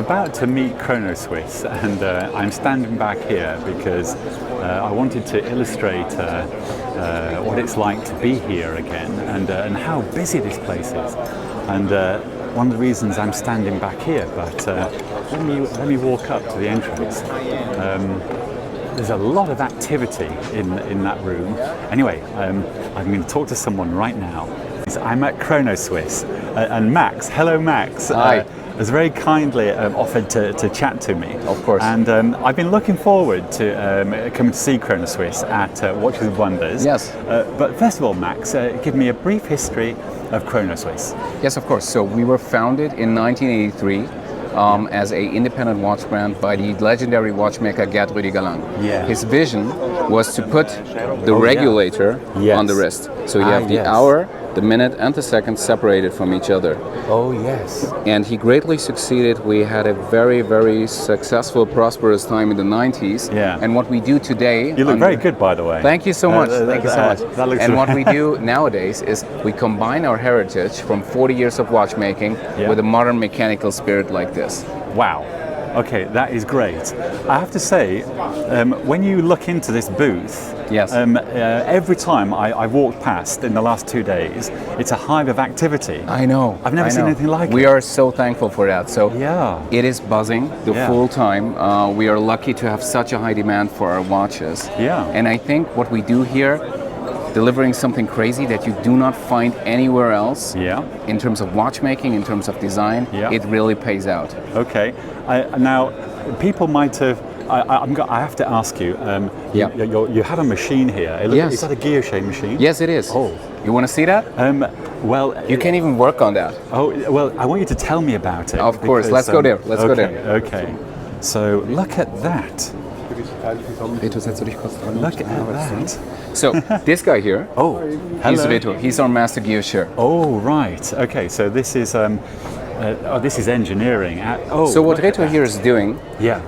about to meet Chronoswiss, and I'm standing back here because I wanted to illustrate what it's like to be here again, and how busy this place is. And one of the reasons I'm standing back here, but let me walk up to the entrance. There's a lot of activity in that room. Anyway, I'm going to talk to someone right now. I'm at Chronoswiss, and Max, hello Max, has very kindly offered to chat to me. Of course. And I've been looking forward to coming to see Chronoswiss at Watches and Wonders. Yes. But first of all, Max, give me a brief history of Chronoswiss. Yes, of course. So we were founded in 1983 as an independent watch brand by the legendary watchmaker Gerd Rüdiger. Yeah. His vision was to put the regulator on the wrist. So you have the hour, the minute and the second separated from each other. Oh yes. And he greatly succeeded. We had a very, very successful, prosperous time in the 90s. Yeah. And what we do today... You look very good, by the way. Thank you so much. Thank you so much. That looks and what we do nowadays is we combine our heritage from 40 years of watchmaking with a modern mechanical spirit like this. Wow. Okay, that is great. I have to say, when you look into this booth, every time I've walked past in the last 2 days, it's a hive of activity. I know. I've never seen anything like it. We are so thankful for that. So it is buzzing the full time. We are lucky to have such a high demand for our watches. Yeah. And I think what we do here, delivering something crazy that you do not find anywhere else in terms of watchmaking, in terms of design, it really pays out. Okay. Now, people might have, I have to ask you, you have a machine here. Is that a guilloche machine? Yes, it is. Oh. You want to see that? Well, you can't even work on that. Oh, well, I want you to tell me about it. Of course, let's go there. Let's go there. Okay. So, look at that. Look at that. So this guy here, he's Reto. He's our master guillocher. Oh right. Okay. So this is this is engineering. So what Reto here is doing? Yeah.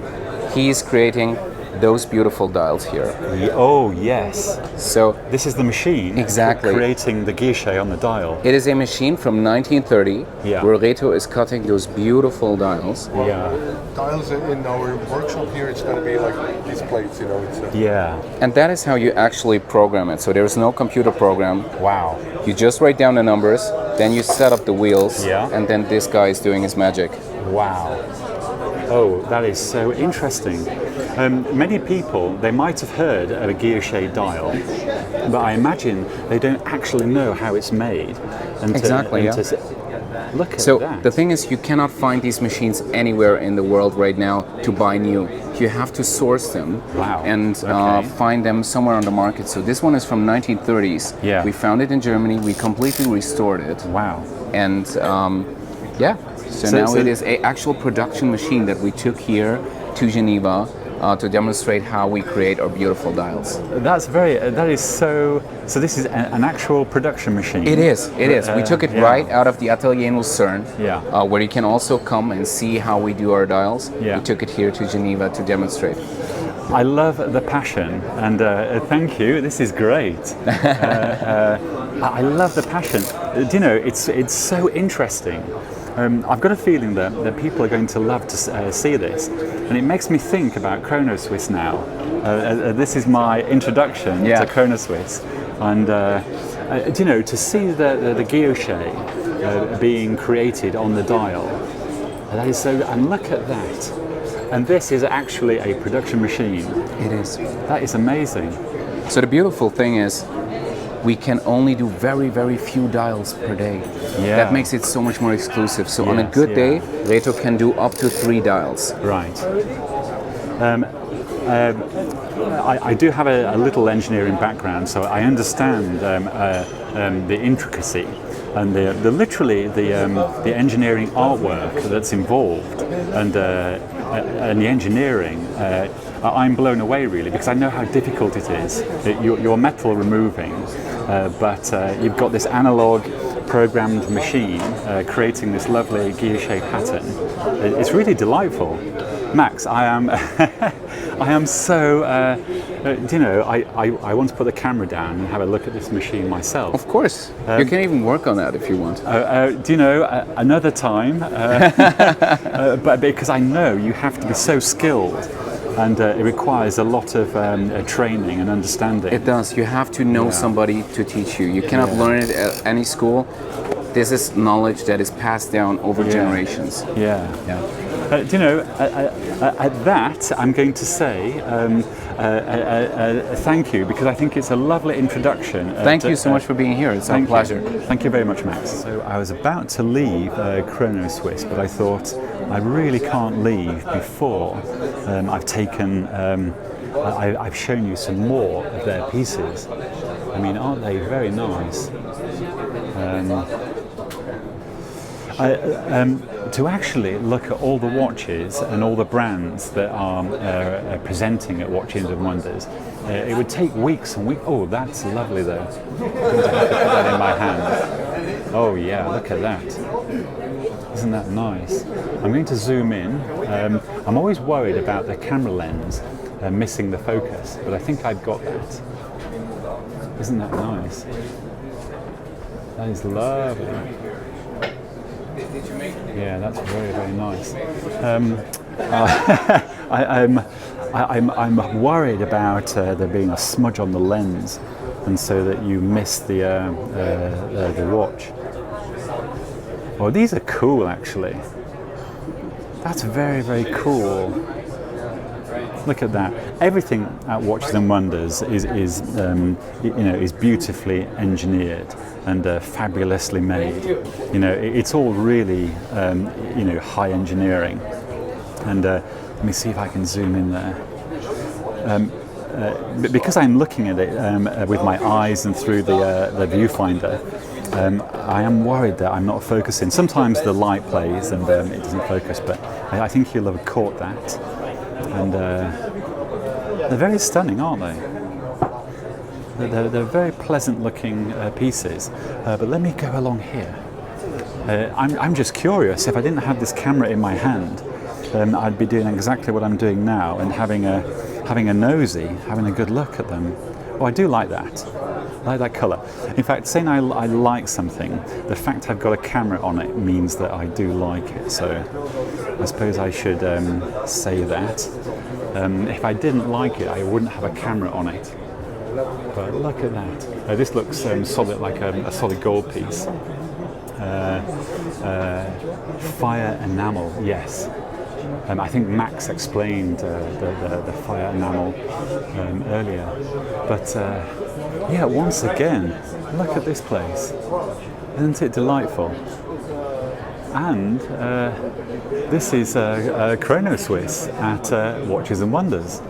He's creating those beautiful dials here. Oh yes. So this is the machine creating the guilloche on the dial. It is a machine from 1930 where Reto is cutting those beautiful dials. Yeah. Dials in our workshop here, it's going to be like these plates, you know. It's And that is how you actually program it. So there's no computer program. Wow. You just write down the numbers, then you set up the wheels, and then this guy is doing his magic. Wow. Oh, that is so interesting. Many people, they might have heard of a guilloche dial, but I imagine they don't actually know how it's made. Look at that. The thing is, you cannot find these machines anywhere in the world right now to buy new. You have to source them and find them somewhere on the market. So this one is from 1930s. Yeah. We found it in Germany. We completely restored it. Wow. And So now it is an actual production machine that we took here to Geneva to demonstrate how we create our beautiful dials. That is so this is an actual production machine. It is. We took it right out of the atelier in Lucerne, where you can also come and see how we do our dials. We took it here to Geneva to demonstrate. I love the passion, and thank you. This is great. I love the passion. Do you know, it's so interesting. I've got a feeling that people are going to love to see this, and it makes me think about Chronoswiss now. This is my introduction to Chronoswiss, and do you know, to see the guilloche being created on the dial, that is so. And look at that, and this is actually a production machine. It is. That is amazing. So the beautiful thing is, we can only do very, very few dials per day. That makes it so much more exclusive. So on a good day, Reto can do up to 3 dials. Right. I do have a little engineering background, so I understand the intricacy and the engineering artwork that's involved, and the engineering. I'm blown away really, because I know how difficult it is. You're metal removing, but you've got this analog programmed machine creating this lovely guilloche pattern. It's really delightful. Max, I am I am so Do you know, I want to put the camera down and have a look at this machine myself. Of course. You can even work on that if you want. Do you know, another time, but because I know you have to be so skilled, and it requires a lot of training and understanding. It does. You have to know somebody to teach you. You cannot learn it at any school. This is knowledge that is passed down over generations. Yeah. Do you know, at that, I'm going to say thank you, because I think it's a lovely introduction. Thank you so much for being here. It's a pleasure. Thank you very much, Max. So I was about to leave Chronoswiss, but I thought I really can't leave before I've taken, I've shown you some more of their pieces. I mean, aren't they very nice? To actually look at all the watches and all the brands that are presenting at Watches and Wonders, it would take weeks and weeks. Oh, that's lovely though. I'm going to have to put that in my hand. Oh yeah, look at that. Isn't that nice? I'm going to zoom in. I'm always worried about the camera lens missing the focus, but I think I've got that. Isn't that nice? That is lovely. Yeah, that's very, very nice. I'm worried about there being a smudge on the lens, and so that you miss the watch. Oh, these are cool, actually. That's very, very cool. Look at that. Everything at Watches and Wonders is beautifully engineered and fabulously made. You know, it's all really high engineering. And let me see if I can zoom in there. Because I'm looking at it with my eyes and through the viewfinder, I am worried that I'm not focusing. Sometimes the light plays and it doesn't focus, but I think you'll have caught that. And they're very stunning, aren't they? They're very pleasant looking pieces. But let me go along here. I'm just curious, if I didn't have this camera in my hand, I'd be doing exactly what I'm doing now and having a nosy, having a good look at them. Oh, I do like that. I like that colour. In fact, saying I like something, the fact I've got a camera on it means that I do like it. So I suppose I should say that. If I didn't like it, I wouldn't have a camera on it. But look at that. This looks solid, like a solid gold piece. Fire enamel, yes. I think Max explained the fire enamel earlier. But yeah, once again, look at this place. Isn't it delightful? And this is Chronoswiss at Watches and Wonders.